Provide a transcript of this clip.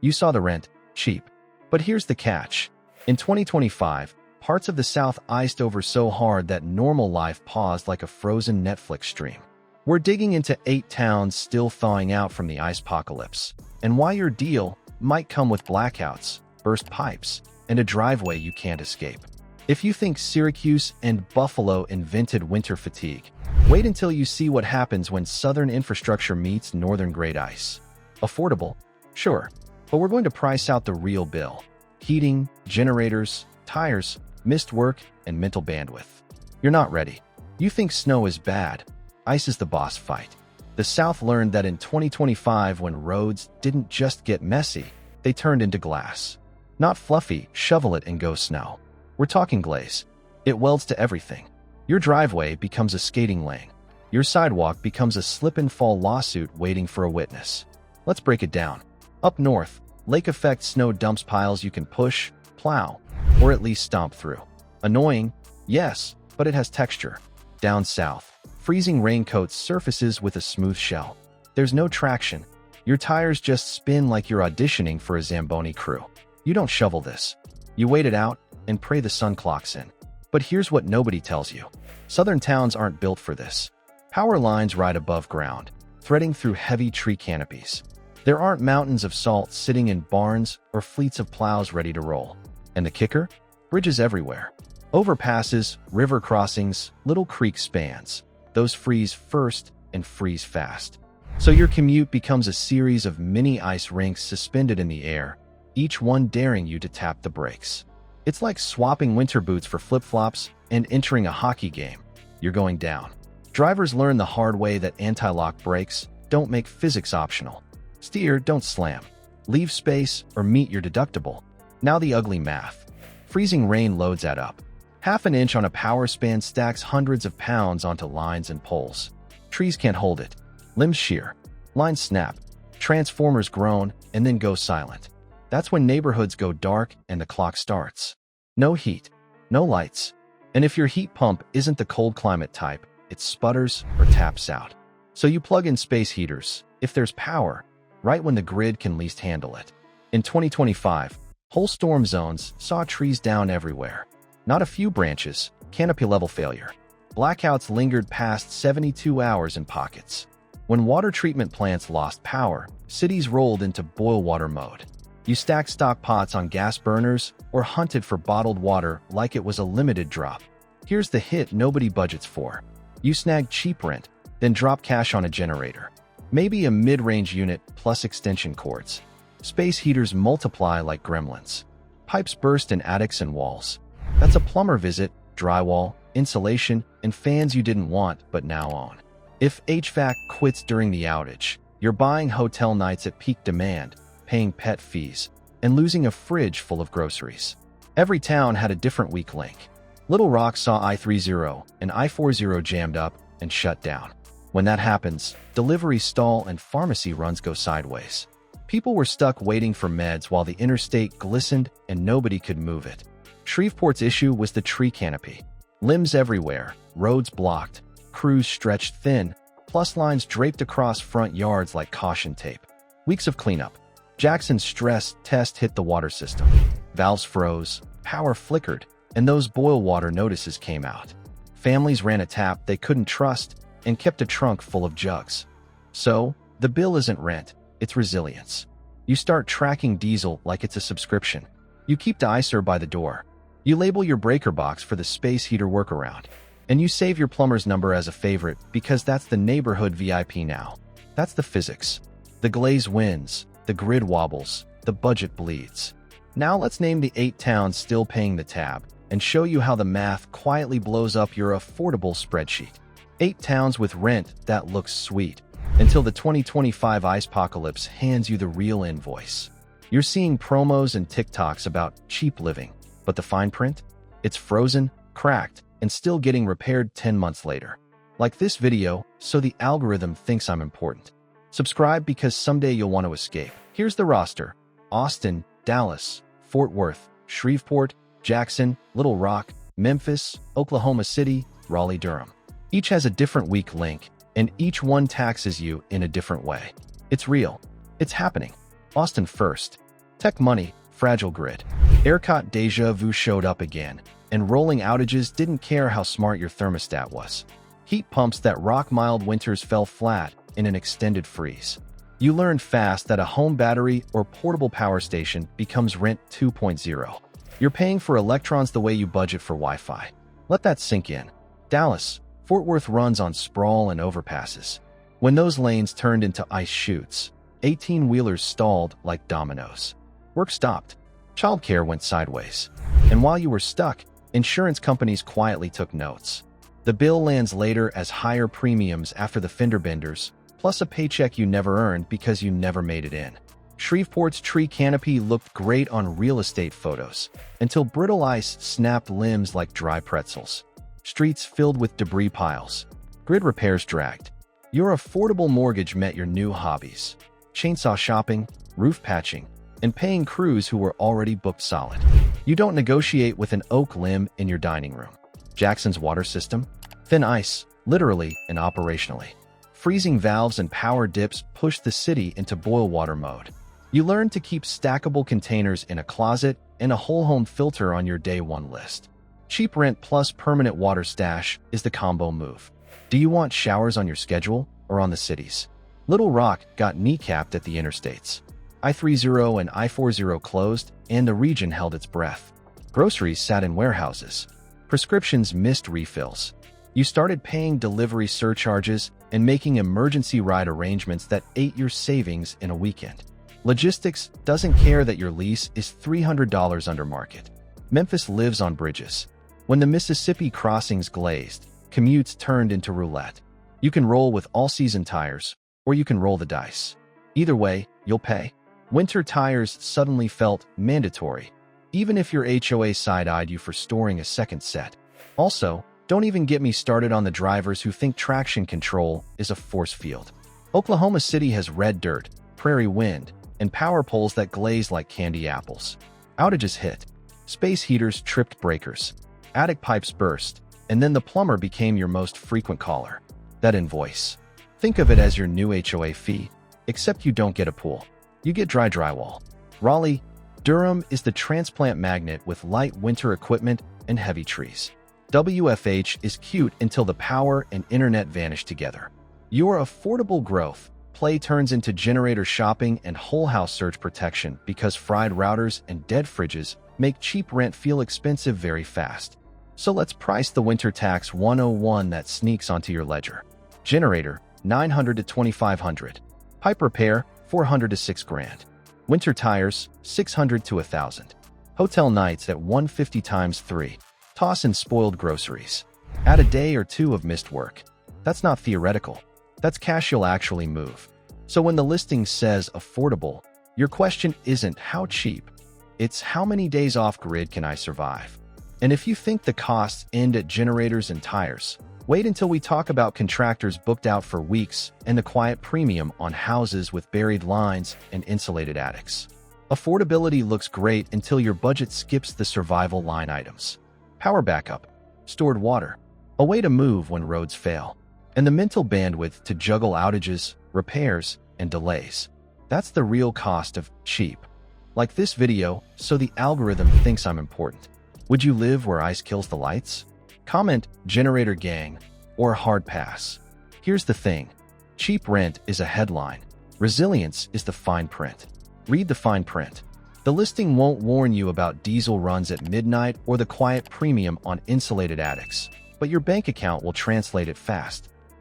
You saw the rent, cheap. But here's the catch. In 2025, parts of the South iced over so hard that normal life paused like a frozen Netflix stream. We're digging into 8 towns still thawing out from the icepocalypse, and why your deal might come with blackouts, burst pipes, and a driveway you can't escape. If you think Syracuse and Buffalo invented winter fatigue, wait until you see what happens when southern infrastructure meets northern great ice. Affordable? Sure, but we're going to price out the real bill. Heating, generators, tires, missed work, and mental bandwidth. You're not ready. You think snow is bad. Ice is the boss fight. The South learned that in 2025 when roads didn't just get messy, they turned into glass. Not fluffy, shovel it and go snow. We're talking glaze. It welds to everything. Your driveway becomes a skating lane. Your sidewalk becomes a slip-and-fall lawsuit waiting for a witness. Let's break it down. Up north, lake effect snow dumps piles you can push, plow, or at least stomp through. Annoying? Yes, but it has texture. Down south, freezing rain coats surfaces with a smooth shell. There's no traction. Your tires just spin like you're auditioning for a Zamboni crew. You don't shovel this. You wait it out and pray the sun clocks in. But here's what nobody tells you. Southern towns aren't built for this. Power lines ride above ground, threading through heavy tree canopies. There aren't mountains of salt sitting in barns or fleets of plows ready to roll. And the kicker? Bridges everywhere. Overpasses, river crossings, little creek spans. Those freeze first and freeze fast. So your commute becomes a series of mini ice rinks suspended in the air, each one daring you to tap the brakes. It's like swapping winter boots for flip-flops and entering a hockey game. You're going down. Drivers learn the hard way that anti-lock brakes don't make physics optional. Steer, don't slam. Leave space or meet your deductible. Now the ugly math. Freezing rain loads add up. Half an inch on a power span stacks hundreds of pounds onto lines and poles. Trees can't hold it. Limbs shear. Lines snap. Transformers groan and then go silent. That's when neighborhoods go dark and the clock starts. No heat, no lights. And if your heat pump isn't the cold climate type, it sputters or taps out. So you plug in space heaters, if there's power, right when the grid can least handle it. In 2025, whole storm zones saw trees down everywhere. Not a few branches, canopy level failure. Blackouts lingered past 72 hours in pockets. When water treatment plants lost power, cities rolled into boil water mode. You stacked stock pots on gas burners or hunted for bottled water like it was a limited drop. Here's the hit nobody budgets for. You snag cheap rent, then drop cash on a generator. Maybe a mid-range unit plus extension cords. Space heaters multiply like gremlins. Pipes burst in attics and walls. That's a plumber visit, drywall, insulation, and fans you didn't want but now own. If HVAC quits during the outage, you're buying hotel nights at peak demand, paying pet fees, and losing a fridge full of groceries. Every town had a different weak link. Little Rock saw I-30 and I-40 jammed up and shut down. When that happens, deliveries stall and pharmacy runs go sideways. People were stuck waiting for meds while the interstate glistened and nobody could move it. Shreveport's issue was the tree canopy. Limbs everywhere, roads blocked, crews stretched thin, plus lines draped across front yards like caution tape. Weeks of cleanup. Jackson's stress test hit the water system. Valves froze, power flickered, and those boil water notices came out. Families ran a tap they couldn't trust and kept a trunk full of jugs. So, the bill isn't rent, it's resilience. You start tracking diesel like it's a subscription. You keep the icer by the door. You label your breaker box for the space heater workaround. And you save your plumber's number as a favorite because that's the neighborhood VIP now. That's the physics. The glaze wins. The grid wobbles, the budget bleeds. Now let's name the 8 towns still paying the tab and show you how the math quietly blows up your affordable spreadsheet. 8 towns with rent that looks sweet, until the 2025 icepocalypse hands you the real invoice. You're seeing promos and TikToks about cheap living, but the fine print? It's frozen, cracked, and still getting repaired 10 months later. Like this video, so the algorithm thinks I'm important. Subscribe because someday you'll want to escape. Here's the roster: Austin, Dallas, Fort Worth, Shreveport, Jackson, Little Rock, Memphis, Oklahoma City, Raleigh, Durham. Each has a different weak link, and each one taxes you in a different way. It's real. It's happening. Austin first. Tech money, fragile grid. ERCOT deja vu showed up again, and rolling outages didn't care how smart your thermostat was. Heat pumps that rock mild winters fell flat in an extended freeze. You learned fast that a home battery or portable power station becomes Rent 2.0. You're paying for electrons the way you budget for Wi-Fi. Let that sink in. Dallas, Fort Worth runs on sprawl and overpasses. When those lanes turned into ice chutes, 18-wheelers stalled like dominoes. Work stopped. Childcare went sideways. And while you were stuck, insurance companies quietly took notes. The bill lands later as higher premiums after the fender benders, plus a paycheck you never earned because you never made it in. Shreveport's tree canopy looked great on real estate photos, until brittle ice snapped limbs like dry pretzels. Streets filled with debris piles. Grid repairs dragged. Your affordable mortgage met your new hobbies: chainsaw shopping, roof patching, and paying crews who were already booked solid. You don't negotiate with an oak limb in your dining room. Jackson's water system? Thin ice, literally and operationally. Freezing valves and power dips pushed the city into boil water mode. You learned to keep stackable containers in a closet and a whole home filter on your day one list. Cheap rent plus permanent water stash is the combo move. Do you want showers on your schedule or on the city's? Little Rock got kneecapped at the interstates. I-30 and I-40 closed, and the region held its breath. Groceries sat in warehouses. Prescriptions missed refills. You started paying delivery surcharges and making emergency ride arrangements that ate your savings in a weekend. Logistics doesn't care that your lease is $300 under market. Memphis lives on bridges. When the Mississippi crossings glazed, commutes turned into roulette. You can roll with all-season tires, or you can roll the dice. Either way, you'll pay. Winter tires suddenly felt mandatory, even if your HOA side-eyed you for storing a second set. Also, don't even get me started on the drivers who think traction control is a force field. Oklahoma City has red dirt, prairie wind, and power poles that glaze like candy apples. Outages hit. Space heaters tripped breakers. Attic pipes burst, and then the plumber became your most frequent caller. That invoice. Think of it as your new HOA fee, except you don't get a pool. You get dry drywall. Raleigh, Durham is the transplant magnet with light winter equipment and heavy trees. WFH is cute until the power and internet vanish together. Your affordable growth play turns into generator shopping and whole house surge protection because fried routers and dead fridges make cheap rent feel expensive very fast. So let's price the winter tax 101 that sneaks onto your ledger. Generator, $900 to $2,500. Pipe repair, $400 to $6,000. Winter tires, $600 to $1,000. Hotel nights at $150 times 3. Toss in spoiled groceries. Add a day or two of missed work. That's not theoretical. That's cash you'll actually move. So when the listing says affordable, your question isn't how cheap. It's how many days off grid can I survive? And if you think the costs end at generators and tires, wait until we talk about contractors booked out for weeks and the quiet premium on houses with buried lines and insulated attics. Affordability looks great until your budget skips the survival line items. Power backup, stored water, a way to move when roads fail, and the mental bandwidth to juggle outages, repairs, and delays. That's the real cost of cheap. Like this video, so the algorithm thinks I'm important. Would you live where ice kills the lights? Comment generator gang or hard pass. Here's the thing. Cheap rent is a headline. Resilience is the fine print. Read the fine print. The listing won't warn you about diesel runs at midnight or the quiet premium on insulated attics, but your bank account will translate it fast.